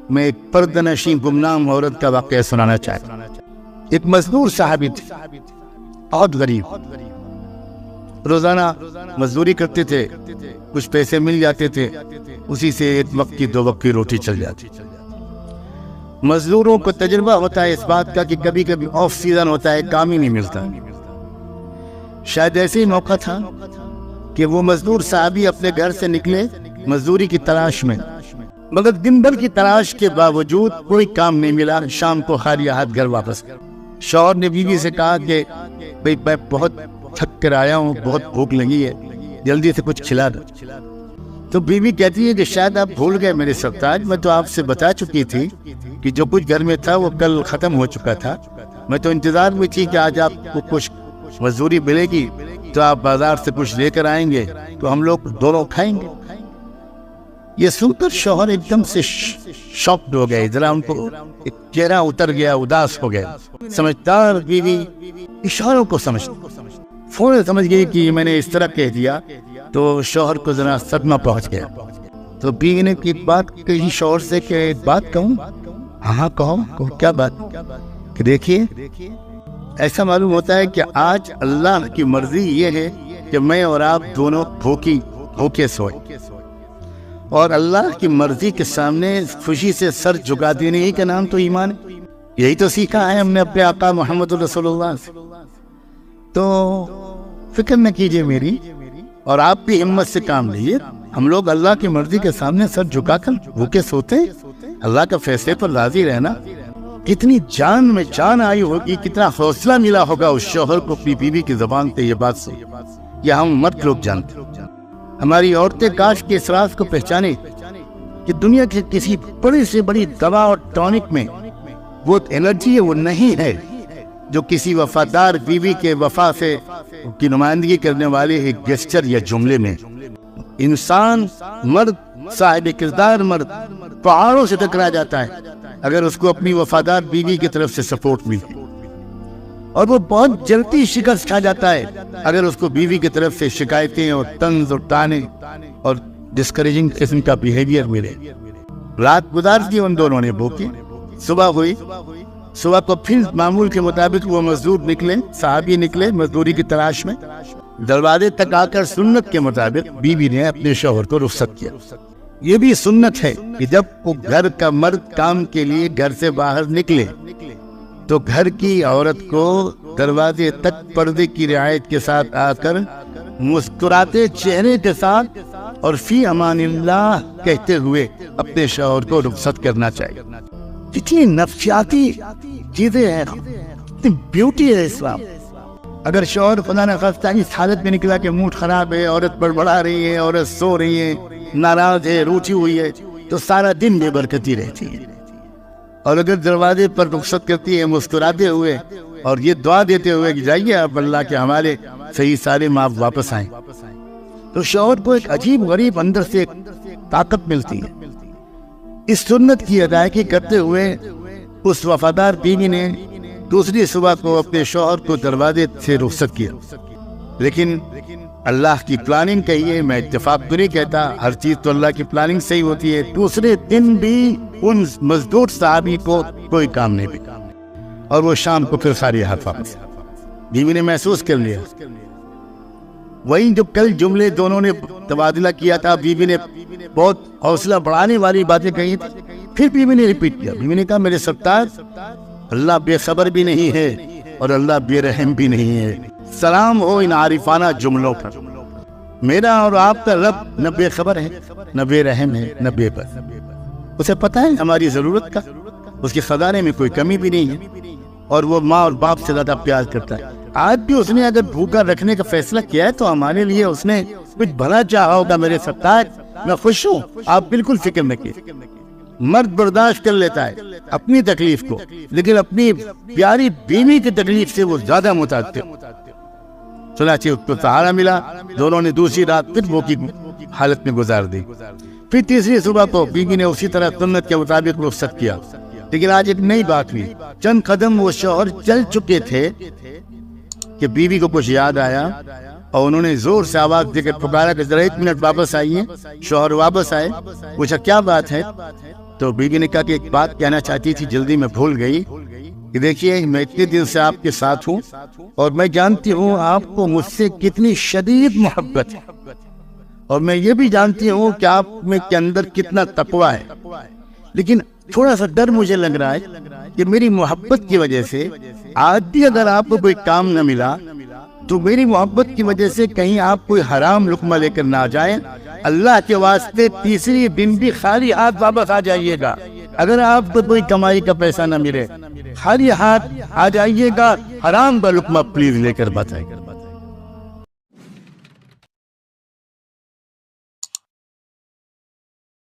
میں ایک پردہ نشین گمنام عورت کا واقعہ سنانا چاہتا ہوں۔ ایک مزدور صحابی تھے، بہت غریب، روزانہ مزدوری کرتے تھے، کچھ پیسے مل جاتے تھے، اسی سے ایک وقت کی 2 وقت کی روٹی چل جاتی۔ مزدوروں کو تجربہ ہوتا ہے اس بات کا کہ کبھی کبھی آف سیزن ہوتا ہے، کام ہی نہیں ملتا۔ شاید ایسے ہی موقع تھا کہ وہ مزدور صحابی اپنے گھر سے نکلے مزدوری کی تلاش میں، مگر دن بھر کی تلاش کے باوجود کوئی کام نہیں ملا۔ شام کو خالی ہاتھ گھر واپس۔ شوہر نے بیوی سے کہا کہ بھئی میں بہت تھک کر آیا ہوں، بہت بھوک لگی ہے، جلدی سے کچھ کھلا دو۔ تو بیوی کہتی ہے کہ شاید آپ بھول گئے میرے سرتاج، میں تو آپ سے بتا چکی تھی کہ جو کچھ گھر میں تھا وہ کل ختم ہو چکا تھا۔ میں تو انتظار میں تھی کہ آج آپ کو کچھ مزدوری ملے گی تو آپ بازار سے کچھ لے کر آئیں گے تو ہم لوگ دونوں کھائیں گے۔ یہ سن کر شوہر ایک دم سے شاکڈ ہو گئے، ذرا ان کو ایک چہرہ اتر گیا، اداس ہو گیا۔ سمجھدار بیوی اشاروں کو فوراً سمجھ گئی کہ میں نے اس طرح کہہ دیا تو شوہر کو ذرا صدمہ پہنچ گیا۔ تو بیوی نے ایک بات کہی شوہر سے کہ ایک بات کہوں؟ ہاں کہو، کیا بات؟ کہ دیکھیے، ایسا معلوم ہوتا ہے کہ آج اللہ کی مرضی یہ ہے کہ میں اور آپ دونوں بھوکے سوئے، اور اللہ کی مرضی کے سامنے خوشی سے سر جھکا دینے ہی کا نام تو ایمان ہے۔ یہی تو سیکھا ہے ہم نے اپنے آقا محمد رسول اللہ سے۔ تو فکر نہ کیجئے میری، اور آپ بھی ہمت سے کام لیجئے۔ ہم لوگ اللہ کی مرضی کے سامنے سر جھکا کر بھوکے سوتے، اللہ کا فیصلے پر راضی رہنا۔ کتنی جان میں جان آئی ہوگی، کتنا حوصلہ ملا ہوگا اس شوہر کو اپنی بیوی کی زبان سے یہ بات سن۔ یہ ہم مرد لوگ جانتے، ہماری عورتیں کاش کے اس راز کو پہچانے کہ دنیا کے کسی بڑی سے بڑی دوا اور ٹونک میں وہ انرجی ہے، وہ نہیں ہے جو کسی وفادار بیوی کے وفا سے کی نمائندگی کرنے والے ایک گیسچر یا جملے میں۔ انسان، مرد، صاحب کردار مرد پہاڑوں سے ٹکرا جاتا ہے اگر اس کو اپنی وفادار بیوی کی طرف سے سپورٹ ملے، اور وہ بہت جلدی شکست کھا جاتا ہے اگر اس کو بیوی کی طرف سے شکایتیں اور طنز اور طعنے اور ڈسکریجنگ قسم کا بیہیویئر ملے۔ رات گزار دی ان دونوں نے بھوکی، صبح ہوئی، صبح کو پھر معمول کے مطابق وہ مزدور نکلے، صحابی نکلے مزدوری کی تلاش میں۔ دروازے تک آ کر سنت کے مطابق بیوی نے اپنے شوہر کو رخصت کیا۔ یہ بھی سنت ہے کہ جب وہ گھر کا مرد کام کے لیے گھر سے باہر نکلے تو گھر کی عورت کو دروازے تک پردے کی رعایت کے ساتھ آ کر مسکراتے چہرے کے ساتھ اور فی امان اللہ کہتے ہوئے اپنے شوہر کو رخصت کرنا چاہیے۔ کتنی نفسیاتی چیزیں ہیں، کتنی بیوٹی ہے اسلام۔ اگر شوہر خدا نخواستہ اس حالت میں نکلا کہ موڈ خراب ہے، عورت بڑبڑا رہی ہے، عورت سو رہی ہے، ناراض ہے، روٹھی ہوئی ہے، تو سارا دن بے برکتی رہتی ہے۔ اور اگر دروازے پر رخصت کرتی ہے مسکراتے ہوئے اور یہ دعا دیتے ہوئے کہ جائیے آپ اللہ کے حوالے، صحیح سالم آپ واپس آئیں، تو شوہر کو ایک عجیب غریب اندر سے ایک طاقت ملتی ہے۔ اس سنت کی ادائیگی کرتے ہوئے اس وفادار بیوی نے دوسری صبح کو اپنے شوہر کو دروازے سے رخصت کیا۔ لیکن اللہ کی پلاننگ کہیے، میں اتفاق تو نہیں کہتا، ہر چیز تو اللہ کی پلاننگ سے ہی ہوتی ہے۔ دوسرے دن بھی ان مزدور صحابی کو کوئی کام نہیں ملا، اور وہ شام کو پھر خالی ہاتھ واپس۔ بیوی نے محسوس کر لیا وہی جو کل جملے دونوں نے تبادلہ کیا تھا، بیوی نے بہت حوصلہ بڑھانے والی باتیں کہی تھی، پھر بیوی نے ریپیٹ کیا۔ بیوی نے کہا میرے سرتاج، اللہ بے خبر بھی نہیں ہے اور اللہ بے رحم بھی نہیں ہے۔ سلام ہو ان عارفانہ جملوں پر۔ میرا اور آپ کا رب نہ بے خبر ہے، نہ بے رحم ہے، نہ بے بس۔ اسے پتہ ہے ہماری ضرورت کا، اس کے خزانے میں کوئی کمی بھی نہیں ہے، اور وہ ماں اور باپ سے زیادہ پیار کرتا ہے۔ آج بھی اس نے اگر بھوکا رکھنے کا فیصلہ کیا ہے تو ہمارے لیے اس نے کچھ بھلا چاہا ہوگا۔ میرے سرتاج میں خوش ہوں، آپ بالکل فکر نہ کیجیے۔ مرد برداشت کر لیتا ہے اپنی تکلیف کو، لیکن اپنی پیاری بیوی کی تکلیف سے وہ زیادہ متاثر۔ چنانچہ اس کو سہارا ملا، دونوں نے دوسری رات پھر وہ کی حالت میں گزار دی۔ پھر تیسری صبح کو بیوی نے اسی طرح سنت کے مطابق رخصت کیا، لیکن آج ایک نئی بات ہوئی۔ چند قدم وہ شوہر چل چکے تھے کہ بیوی کو کچھ یاد آیا، اور انہوں نے زور سے آواز دے کر پکارا کہ ذرا 1 منٹ واپس آئیے۔ شوہر واپس آئے، پوچھا کیا بات ہے؟ تو بیوی نے کہا کہ ایک بات کہنا چاہتی تھی، جلدی میں بھول گئی، کہ دیکھیے میں اتنے دن سے آپ کے ساتھ ہوں اور میں جانتی ہوں آپ کو مجھ سے کتنی شدید محبت ہے، اور میں یہ بھی جانتی ہوں کہ آپ میں کے اندر کتنا تقویٰ ہے، لیکن تھوڑا سا ڈر مجھے لگ رہا ہے کہ میری محبت کی وجہ سے آج بھی اگر آپ کو کوئی کام نہ ملا تو میری محبت کی وجہ سے کہیں آپ کوئی حرام لقمہ لے کر نہ آ جائیں، اللہ کے واسطے تیسری دن بھی خالی ہاتھ واپس آ جائیے گا۔ اگر آپ کو کوئی کمائی کا پیسہ نہ ملے، خالی ہاتھ آ جائیے گا، حرام کا لقمہ پلیز لے کر بتائیے۔